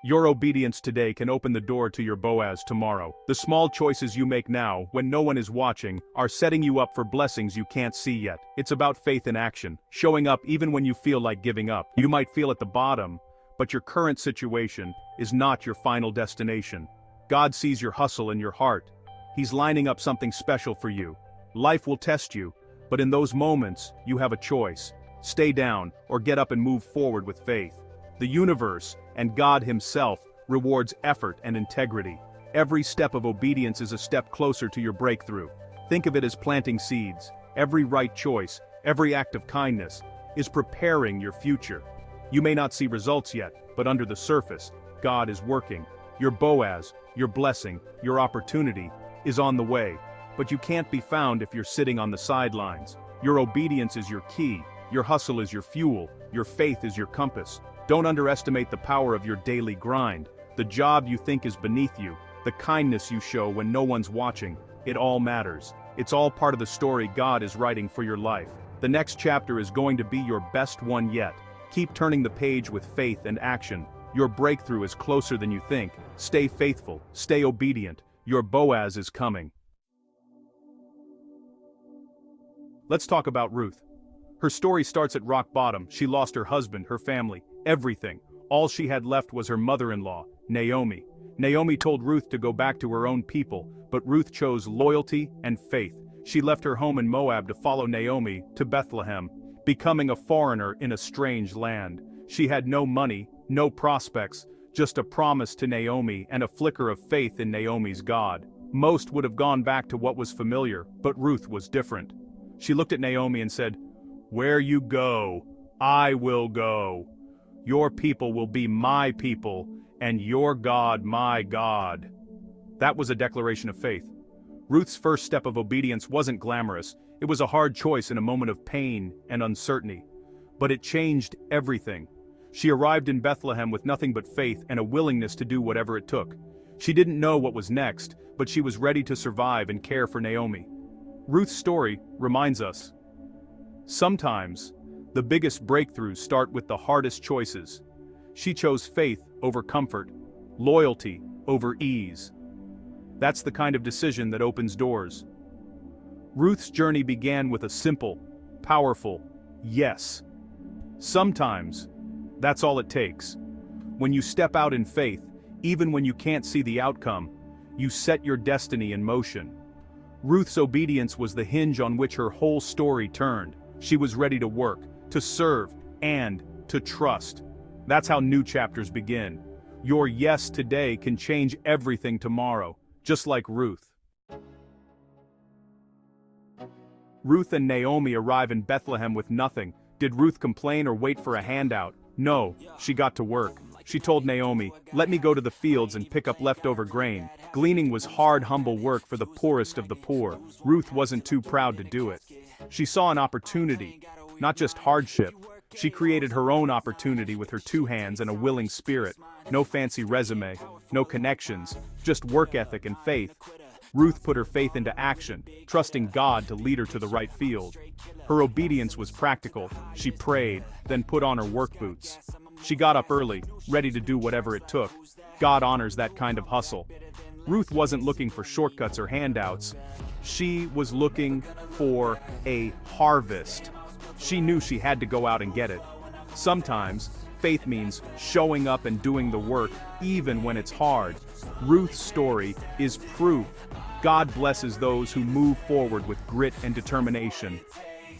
Your obedience today can open the door to your Boaz tomorrow. The small choices you make now, when no one is watching, are setting you up for blessings you can't see yet. It's about faith in action, showing up even when you feel like giving up. You might feel at the bottom, but your current situation is not your final destination. God sees your hustle and your heart. He's lining up something special for you. Life will test you, but in those moments, you have a choice. Stay down, or get up and move forward with faith. The universe, and God Himself, rewards effort and integrity. Every step of obedience is a step closer to your breakthrough. Think of it as planting seeds. Every right choice, every act of kindness, is preparing your future. You may not see results yet, but under the surface, God is working. Your Boaz, your blessing, your opportunity, is on the way. But you can't be found if you're sitting on the sidelines. Your obedience is your key. Your hustle is your fuel, your faith is your compass. Don't underestimate the power of your daily grind. The job you think is beneath you, the kindness you show when no one's watching, it all matters. It's all part of the story God is writing for your life. The next chapter is going to be your best one yet. Keep turning the page with faith and action. Your breakthrough is closer than you think. Stay faithful, stay obedient. Your Boaz is coming. Let's talk about Ruth. Her story starts at rock bottom. She lost her husband, her family, everything. All she had left was her mother-in-law, Naomi. Naomi told Ruth to go back to her own people, but Ruth chose loyalty and faith. She left her home in Moab to follow Naomi to Bethlehem, becoming a foreigner in a strange land. She had no money, no prospects, just a promise to Naomi and a flicker of faith in Naomi's God. Most would have gone back to what was familiar, but Ruth was different. She looked at Naomi and said, "Where you go, I will go. Your people will be my people, and your God my God." That was a declaration of faith. Ruth's first step of obedience wasn't glamorous. It was a hard choice in a moment of pain and uncertainty. But it changed everything. She arrived in Bethlehem with nothing but faith and a willingness to do whatever it took. She didn't know what was next, but she was ready to survive and care for Naomi. Ruth's story reminds us, sometimes, the biggest breakthroughs start with the hardest choices. She chose faith over comfort, loyalty over ease. That's the kind of decision that opens doors. Ruth's journey began with a simple, powerful yes. Sometimes, that's all it takes. When you step out in faith, even when you can't see the outcome, you set your destiny in motion. Ruth's obedience was the hinge on which her whole story turned. She was ready to work, to serve, and to trust. That's how new chapters begin. Your yes today can change everything tomorrow, just like Ruth. Ruth and Naomi arrive in Bethlehem with nothing. Did Ruth complain or wait for a handout? No, she got to work. She told Naomi, "Let me go to the fields and pick up leftover grain." Gleaning was hard, humble work for the poorest of the poor. Ruth wasn't too proud to do it. She saw an opportunity, not just hardship. She created her own opportunity with her two hands and a willing spirit. No fancy resume, no connections, just work ethic and faith. Ruth put her faith into action, trusting God to lead her to the right field. Her obedience was practical. She prayed, then put on her work boots. She got up early, ready to do whatever it took. God honors that kind of hustle. Ruth wasn't looking for shortcuts or handouts. She was looking for a harvest. She knew she had to go out and get it. Sometimes, faith means showing up and doing the work, even when it's hard. Ruth's story is proof. God blesses those who move forward with grit and determination.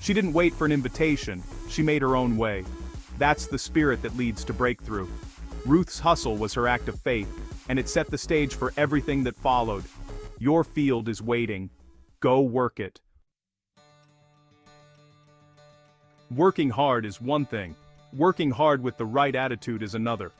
She didn't wait for an invitation, she made her own way. That's the spirit that leads to breakthrough. Ruth's hustle was her act of faith, and it set the stage for everything that followed. Your field is waiting. Go work it. Working hard is one thing. Working hard with the right attitude is another.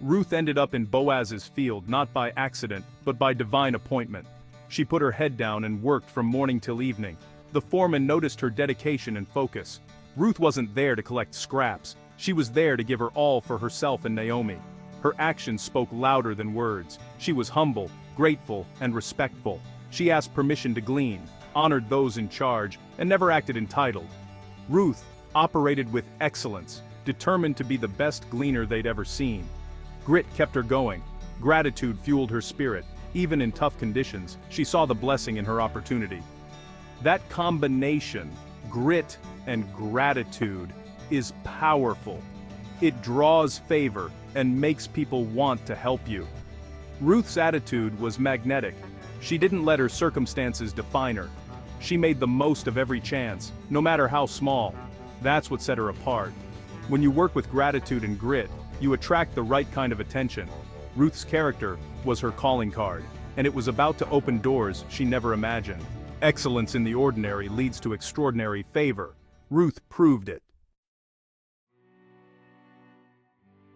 Ruth ended up in Boaz's field not by accident, but by divine appointment. She put her head down and worked from morning till evening. The foreman noticed her dedication and focus. Ruth wasn't there to collect scraps. She was there to give her all for herself and Naomi. Her actions spoke louder than words. She was humble, grateful, and respectful. She asked permission to glean, honored those in charge, and never acted entitled. Ruth operated with excellence, determined to be the best gleaner they'd ever seen. Grit kept her going. Gratitude fueled her spirit. Even in tough conditions, she saw the blessing in her opportunity. That combination, grit and gratitude, is powerful. It draws favor and makes people want to help you. Ruth's attitude was magnetic. She didn't let her circumstances define her. She made the most of every chance, no matter how small. That's what set her apart. When you work with gratitude and grit, you attract the right kind of attention. Ruth's character was her calling card, and it was about to open doors she never imagined. Excellence in the ordinary leads to extraordinary favor. Ruth proved it.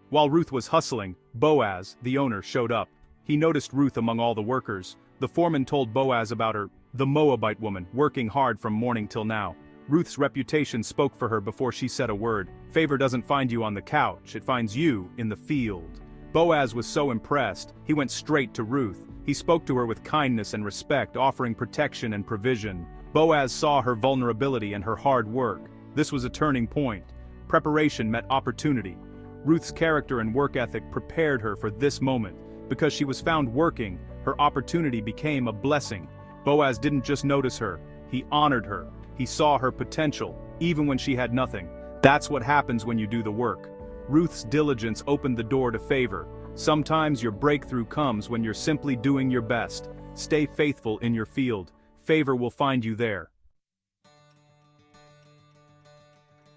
While Ruth was hustling, Boaz, the owner, showed up. He noticed Ruth among all the workers. The foreman told Boaz about her, the Moabite woman, working hard from morning till now. Ruth's reputation spoke for her before she said a word. Favor doesn't find you on the couch, it finds you in the field. Boaz was so impressed, he went straight to Ruth. He spoke to her with kindness and respect, offering protection and provision. Boaz saw her vulnerability and her hard work. This was a turning point. Preparation met opportunity. Ruth's character and work ethic prepared her for this moment. Because she was found working, her opportunity became a blessing. Boaz didn't just notice her, he honored her. He saw her potential, even when she had nothing. That's what happens when you do the work. Ruth's diligence opened the door to favor. Sometimes your breakthrough comes when you're simply doing your best. Stay faithful in your field. Favor will find you there.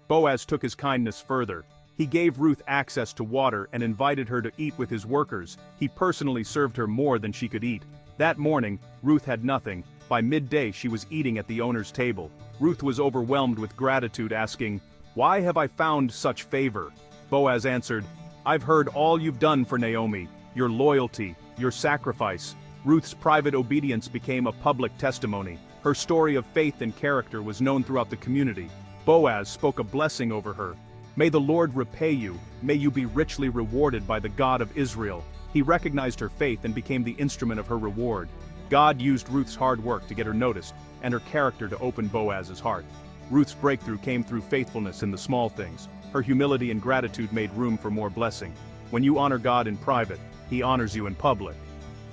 Boaz took his kindness further. He gave Ruth access to water and invited her to eat with his workers. He personally served her more than she could eat. That morning, Ruth had nothing. By midday, she was eating at the owner's table. Ruth was overwhelmed with gratitude, asking, "Why have I found such favor?" Boaz answered, "I've heard all you've done for Naomi, your loyalty, your sacrifice." Ruth's private obedience became a public testimony. Her story of faith and character was known throughout the community. Boaz spoke a blessing over her. "May the Lord repay you, may you be richly rewarded by the God of Israel." He recognized her faith and became the instrument of her reward. God used Ruth's hard work to get her noticed, and her character to open Boaz's heart. Ruth's breakthrough came through faithfulness in the small things. Her humility and gratitude made room for more blessing. When you honor God in private, He honors you in public.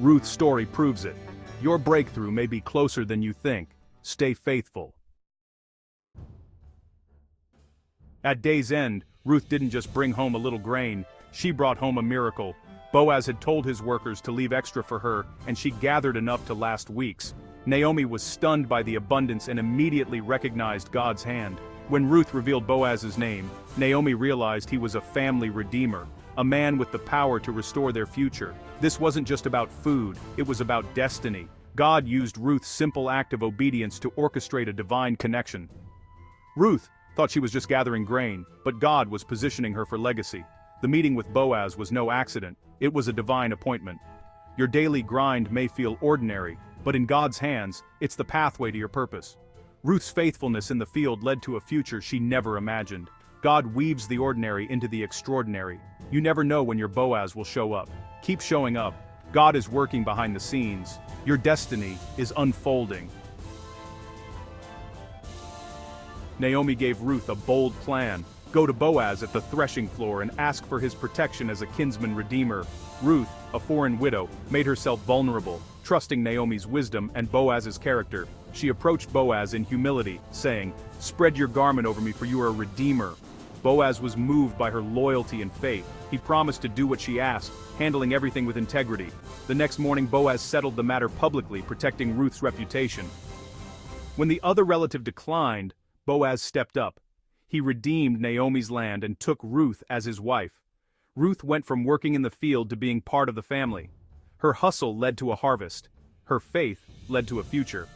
Ruth's story proves it. Your breakthrough may be closer than you think. Stay faithful. At day's end, Ruth didn't just bring home a little grain, she brought home a miracle. Boaz had told his workers to leave extra for her, and she gathered enough to last weeks. Naomi was stunned by the abundance and immediately recognized God's hand. When Ruth revealed Boaz's name, Naomi realized he was a family redeemer, a man with the power to restore their future. This wasn't just about food, it was about destiny. God used Ruth's simple act of obedience to orchestrate a divine connection. Ruth thought she was just gathering grain, but God was positioning her for legacy. The meeting with Boaz was no accident, it was a divine appointment. Your daily grind may feel ordinary, but in God's hands, it's the pathway to your purpose. Ruth's faithfulness in the field led to a future she never imagined. God weaves the ordinary into the extraordinary. You never know when your Boaz will show up. Keep showing up. God is working behind the scenes. Your destiny is unfolding. Naomi gave Ruth a bold plan. Go to Boaz at the threshing floor and ask for his protection as a kinsman redeemer. Ruth, a foreign widow, made herself vulnerable, trusting Naomi's wisdom and Boaz's character. She approached Boaz in humility, saying, "Spread your garment over me, for you are a redeemer." Boaz was moved by her loyalty and faith. He promised to do what she asked, handling everything with integrity. The next morning, Boaz settled the matter publicly, protecting Ruth's reputation. When the other relative declined, Boaz stepped up. He redeemed Naomi's land and took Ruth as his wife. Ruth went from working in the field to being part of the family. Her hustle led to a harvest. Her faith led to a future.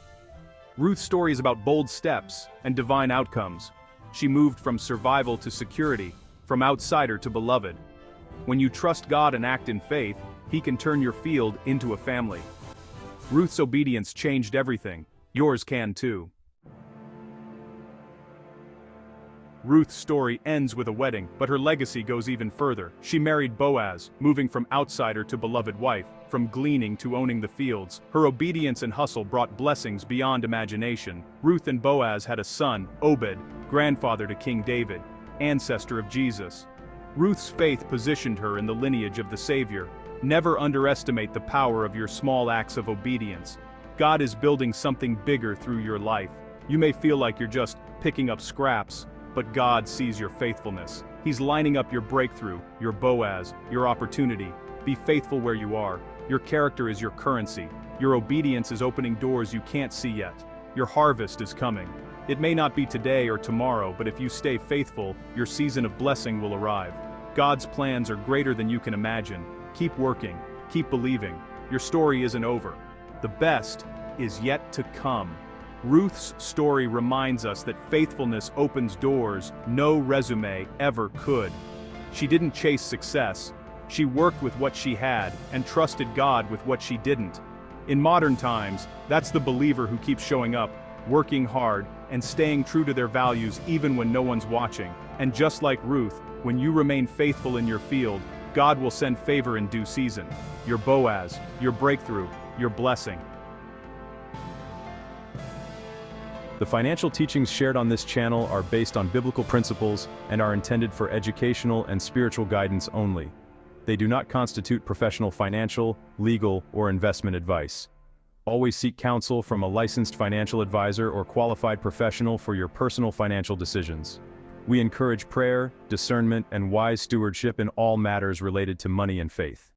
Ruth's story is about bold steps and divine outcomes. She moved from survival to security, from outsider to beloved. When you trust God and act in faith, He can turn your field into a family. Ruth's obedience changed everything. Yours can too. Ruth's story ends with a wedding, but her legacy goes even further. She married Boaz, moving from outsider to beloved wife, from gleaning to owning the fields. Her obedience and hustle brought blessings beyond imagination. Ruth and Boaz had a son, Obed, grandfather to King David, ancestor of Jesus. Ruth's faith positioned her in the lineage of the Savior. Never underestimate the power of your small acts of obedience. God is building something bigger through your life. You may feel like you're just picking up scraps, but God sees your faithfulness. He's lining up your breakthrough, your Boaz, your opportunity. Be faithful where you are. Your character is your currency. Your obedience is opening doors you can't see yet. Your harvest is coming. It may not be today or tomorrow, but if you stay faithful, your season of blessing will arrive. God's plans are greater than you can imagine. Keep working, keep believing. Your story isn't over. The best is yet to come. Ruth's story reminds us that faithfulness opens doors no resume ever could. She didn't chase success. She worked with what she had and trusted God with what she didn't. In modern times, that's the believer who keeps showing up, working hard, and staying true to their values even when no one's watching. And just like Ruth, when you remain faithful in your field, God will send favor in due season. Your Boaz, your breakthrough, your blessing. The financial teachings shared on this channel are based on biblical principles and are intended for educational and spiritual guidance only. They do not constitute professional financial, legal, or investment advice. Always seek counsel from a licensed financial advisor or qualified professional for your personal financial decisions. We encourage prayer, discernment, and wise stewardship in all matters related to money and faith.